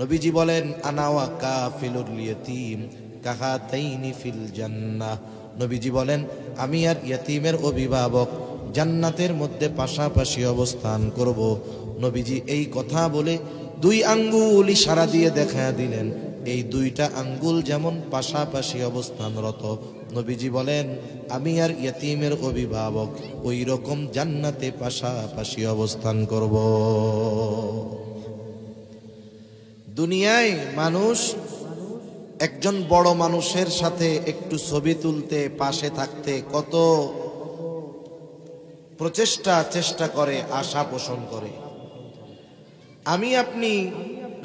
নবীজি বলেন আনা ওয়া কাফিলুল ইয়াতীম কাহাতাইনি ফিল জান্নাহ। নবীজি বলেন আমি আর ইয়াতীমের অভিভাবক জান্নাতের মধ্যে পাশাপাশি অবস্থান করব। নবীজি এই কথা বলে দুই আঙ্গুল ইশারা দিয়ে দেখায়া দিলেন, এই দুইটা আঙ্গুল যেমন পাশাপাশি অবস্থানরত, নবীজি বলেন আমি আর ইয়াতীমের অভিভাবক ওই রকম জান্নাতে পাশাপাশি অবস্থান করব। দুনিয়ায় মানুষ একজন বড় মানুষের সাথে একটু ছবি তুলতে, পাশে থাকতে কত চেষ্টা করে, আশা পোষণ করে। আমি আপনি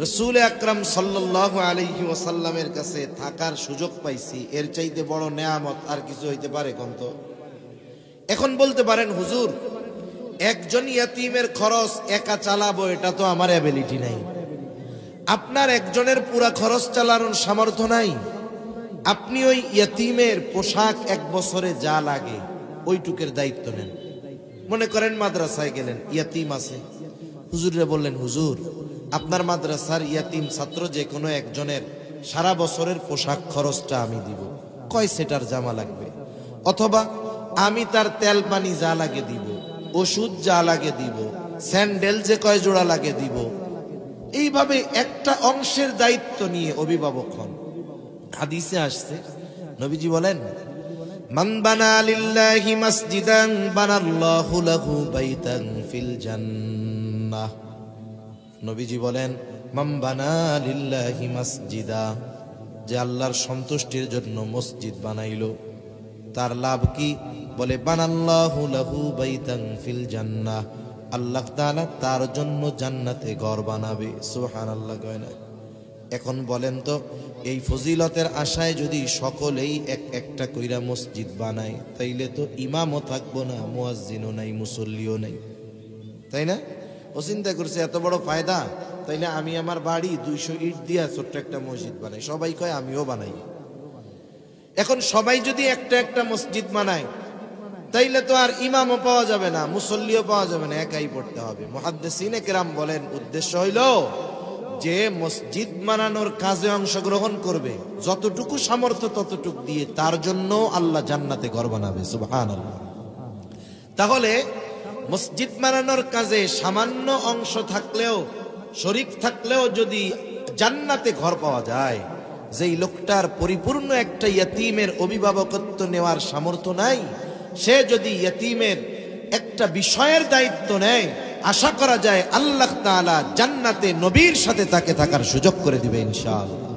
রাসূল আকরাম সাল্লাল্লাহু আলাইহি ওয়াসাল্লামের কাছে থাকার সুযোগ পাইছি, এর চাইতে বড় নেয়ামত আর কিছু হইতে পারে কোন? তো এখন বলতে পারেন হুজুর একজন ইয়াতীমের খরচ একা চালাবো, এটা তো আমার অ্যাবিলিটি নাই। আপনার একজনের পুরা খরচ চালানোর সামর্থ্য নাই। আপনি ওই ইয়াতীমের পোশাক এক বছরে যা লাগে ওইটুকের দায়িত্ব নেন। মনে করেন মাদ্রাসায় গেলেন, ইয়াতীম আছে, হুজুরে বললেন হুজুর আপনার মাদ্রাসার ইয়াতীম ছাত্র যে কোনো একজনের সারা বছরের পোশাক খরচটা আমি দিব, কয় সেটার জামা লাগবে, অথবা আমি তার তেল পানি যা লাগে দিব, ওষুধ যা লাগে দিব, স্যান্ডেল যে কয় জোড়া লাগে দিব। এইভাবে একটা অংশের দায়িত্ব নিয়ে অভিভাবক হন। হাদিসে আসছে, নবীজি বলেন মান বানা লিল্লাহি মাসজিদান বানাল্লাহু লাহু বাইতান ফিল জান্নাহ। নবীজি বলেন মান বানা লিল্লাহি মাসজিদা, যে আল্লাহর সন্তুষ্টির জন্য মসজিদ বানাইলো তার লাভ কি? বলে বানাল্লাহু লাহু বাইতান ফিল জান্নাহ, আল্লাহ তাআলা তার জন্য জান্নাতে ঘর বানাবে। সুবহানাল্লাহ কয় না? এখন বলেন তো এই ফজিলতের আশায় যদি সকলেই একটা কইরা মসজিদ বানায়, তাইলে তো ইমামও থাকবো না, মুয়াজ্জিনও নাই, মুসল্লিও নাই, তাই না? ও চিন্তা করছে এত বড় ফায়দা, তাইলে আমি আমার বাড়ি 200 ইট দিয়া ছোট্ট একটা মসজিদ বানাই। সবাই কয় আমিও বানাই। এখন সবাই যদি একটা মসজিদ বানায়, তাইলে তো আর ইমামও পাওয়া যাবে না, মুসল্লিও পাওয়া যাবে না, একাই পড়তে হবে। মুহাদ্দিসিনে কেরাম বলেন উদ্দেশ্য হইল যে মসজিদ বানানোর কাজে অংশগ্রহণ করবে, যতটুকু সামর্থ্য ততটুকু দিয়ে তার জন্য আল্লাহ জান্নাতে ঘর বানাবে। সুবহানাল্লাহ। তাহলে মসজিদ বানানোর কাজে সামান্য অংশ থাকলেও, শরীক থাকলেও যদি জান্নাতে ঘর পাওয়া যায়, যেই লোকটার পরিপূর্ণ একটা ইয়াতীমের অভিভাবকত্ব নেওয়ার সামর্থ্য নাই, সে যদি ইয়াতীমের একটা বিষয়ের দায়িত্ব নেয়, আশা করা যায় আল্লাহ তাআলা জান্নাতে নবীর সাথে তাকে থাকার সুযোগ করে দিবে ইনশাআল্লাহ।